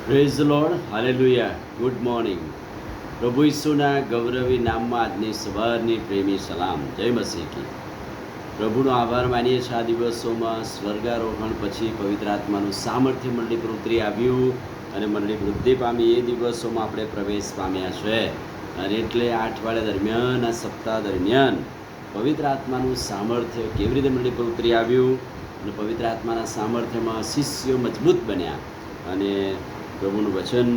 Praise the lord, hallelujah, good morning. પ્રભુ ઈસુના ગૌરવી નામમાં આજની સવારની પ્રેમી સલામ. જય મસીહ કી. પ્રભુનો આભાર માનીએ છીએ. આ દિવસોમાં સ્વર્ગારોહણ પછી પવિત્ર આત્માનું સામર્થ્ય મંડળી પર ઉતરી આવ્યું અને મંડળી વૃદ્ધિ પામી. એ દિવસોમાં આપણે પ્રવેશ પામ્યા છે અને એટલે આ અઠવાડિયા દરમિયાન, આ સપ્તાહ દરમિયાન પવિત્ર આત્માનું સામર્થ્ય કેવી રીતે મંડળી પર ઉતરી આવ્યું અને પવિત્ર આત્માના સામર્થ્યમાં શિષ્યો મજબૂત બન્યા અને પ્રભુનું વચન,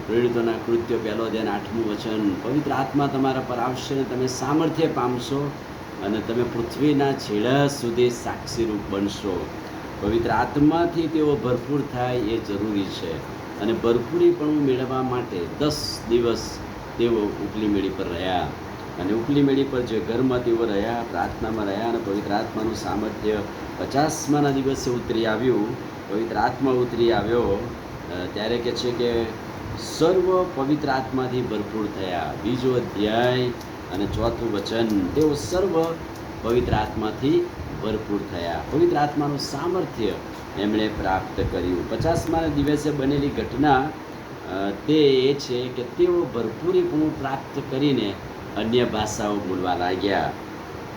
પ્રેરિતોના કૃત્યો 1 અધ્યાય 8મું વચન, પવિત્ર આત્મા તમારા પર આવશે અને તમે સામર્થ્ય પામશો અને તમે પૃથ્વીના છેડા સુધી સાક્ષીરૂપ બનશો. પવિત્ર આત્માથી તેઓ ભરપૂર થાય એ જરૂરી છે અને ભરપૂરીપણું મેળવવા માટે 10 દિવસ તેઓ ઉપલી મેળી પર રહ્યા અને ઉપલી મેળી પર જે ઘરમાં તેઓ રહ્યા, પ્રાર્થનામાં રહ્યા અને પવિત્ર આત્માનું સામર્થ્ય 50માના દિવસે ઉતરી આવ્યું. પવિત્ર આત્મા ઉતરી આવ્યો ત્યારે કહે છે કે સર્વ પવિત્ર આત્માથી ભરપૂર થયા. 2 અધ્યાય અને 4થું વચન, તેઓ સર્વ પવિત્ર આત્માથી ભરપૂર થયા. પવિત્ર આત્માનું સામર્થ્ય એમણે પ્રાપ્ત કર્યું. 50માના દિવસે બનેલી ઘટના તે એ છે કે તેઓ ભરપૂરીપણું પ્રાપ્ત કરીને અન્ય ભાષાઓ બોલવા લાગ્યા.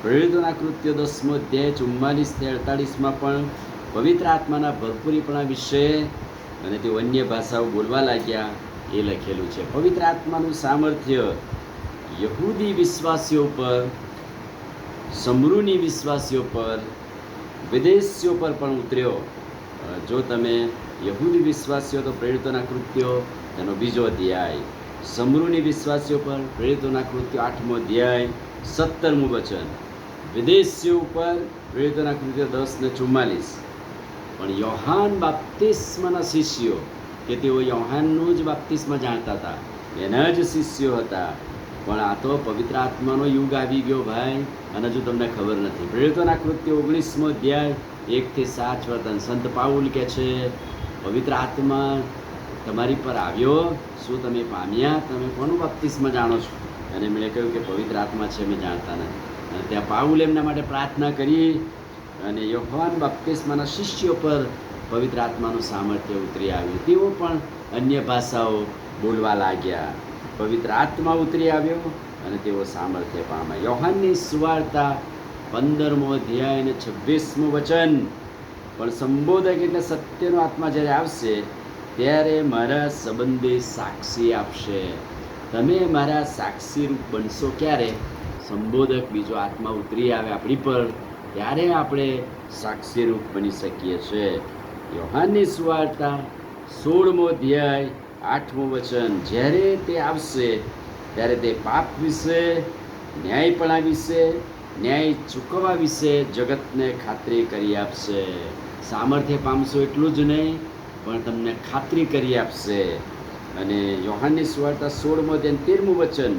પ્રેરિતોના કૃત્યો 10મો અધ્યાય 44-48માં પણ પવિત્ર આત્માના ભરપૂરીપણા વિશે અને તેઓ અન્ય ભાષાઓ બોલવા લાગ્યા એ લખેલું છે. પવિત્ર આત્માનું સામર્થ્ય યહૂદી વિશ્વાસીઓ પર, સમરૂની વિશ્વાસીઓ પર, વિદેશીઓ પર પણ ઉતર્યો. જો તમે યહૂદી વિશ્વાસીઓ તો પ્રેરિતોના કૃત્યો એનો 2 અધ્યાય, સમરૂની વિશ્વાસીઓ પર પ્રેરિતોના કૃત્યો 8મો અધ્યાય 17મું વચન, વિદેશીઓ ઉપર પ્રેરિતોના કૃત્યો 10:44. પણ યોહાન બાપ્તિસ્માના શિષ્યો કે તેઓ યોહાનનું જ બાપ્તિસ્મા જાણતા હતા, એના જ શિષ્યો હતા. પણ આ તો પવિત્ર આત્માનો યુગ આવી ગયો ભાઈ, અને હજુ તમને ખબર નથી. પ્રેરિતોના કૃત્યો 19મો અધ્યાય 1-7 વર્તન. સંત પાઉલ કહે છે પવિત્ર આત્મા તમારી પર આવ્યો, શું તમે પામ્યા? તમે કોનું બાપ્તિસ્મા જાણો છો? અને મેં કહ્યું કે પવિત્ર આત્મા છે, અમે જાણતા નથી. અને ત્યાં પાઉલ એમના માટે પ્રાર્થના કરી અને યોહાન બાપ્તિસ્માના શિષ્યો પર પવિત્ર આત્માનું સામર્થ્ય ઉતરી આવ્યું. તેઓ પણ અન્ય ભાષાઓ બોલવા લાગ્યા. પવિત્ર આત્મા ઉતરી આવ્યો અને તેઓ સામર્થ્ય પામ્યા. યોહાનની સુવાર્તા 15મો અધ્યાય અને 26મું વચન, પણ સંબોધક એટલે સત્યનો આત્મા જ્યારે આવશે ત્યારે મારા સંબંધે સાક્ષી આપશે. તમે મારા સાક્ષી રૂપ બનશો. ક્યારે? સંબોધક, બીજો આત્મા ઉતરી આવે આપણી પર, ત્યારે આપણે સાક્ષીરૂપ બની શકીએ છીએ. યોહાનની સુવાર્તા 16મો અધ્યાય 8મું વચન, જ્યારે તે આવશે ત્યારે તે પાપ વિશે, ન્યાયપણા વિશે, ન્યાય ચૂકવવા વિશે જગતને ખાતરી કરી આપશે. સામર્થ્ય પામશો એટલું જ નહીં, પણ તમને ખાતરી કરી આપશે. અને યોહાનની સુવાર્તા 16મો અધ્યાય 13મું વચન,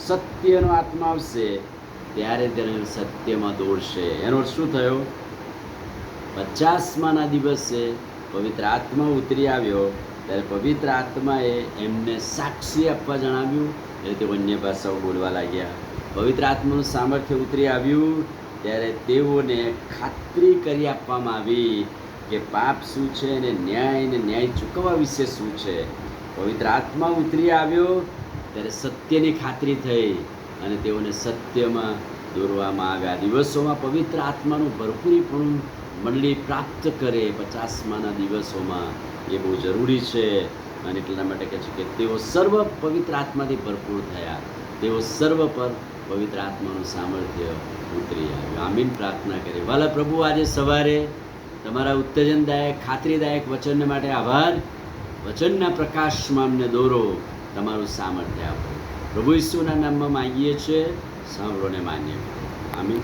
સત્યનો આત્મા આવશે ત્યારે તેને સત્યમાં દોડશે. એનો અર્થ શું થયો? 50માના દિવસે પવિત્ર આત્મા ઉતરી આવ્યો ત્યારે પવિત્ર આત્માએ એમને સાક્ષી આપવા જણાવ્યું એટલે તેઓ અન્ય ભાષાઓ બોલવા લાગ્યા. પવિત્ર આત્માનું સામર્થ્ય ઉતરી આવ્યું ત્યારે તેઓને ખાતરી કરી આપવામાં આવી કે પાપ શું છે અને ન્યાય ચૂકવવા વિશે શું છે. પવિત્ર આત્મા ઉતરી આવ્યો ત્યારે સત્યની ખાતરી થઈ અને તેઓને સત્યમાં દોરવામાં આવ્યા. દિવસોમાં પવિત્ર આત્માનું ભરપૂરીપણું મંડળી પ્રાપ્ત કરે 50માના દિવસોમાં, એ બહુ જરૂરી છે. અને એટલા માટે કહે છે કે તેઓ સર્વ પવિત્ર આત્માથી ભરપૂર થયા. તેઓ સર્વ પર પવિત્ર આત્માનું સામર્થ્ય ઉતરી આવ્યું. આમીન પ્રાર્થના કરીએ. વાલા પ્રભુ, આજે સવારે તમારા ઉત્તેજનદાયક, ખાતરીદાયક વચનને માટે આભાર. વચનના પ્રકાશમાં અમને દોરો, તમારું સામર્થ્ય આપો. પ્રભુ ઈસુના નામમાં માંગીએ છીએ, સાંભળોને માન્ય કરો. આમીન.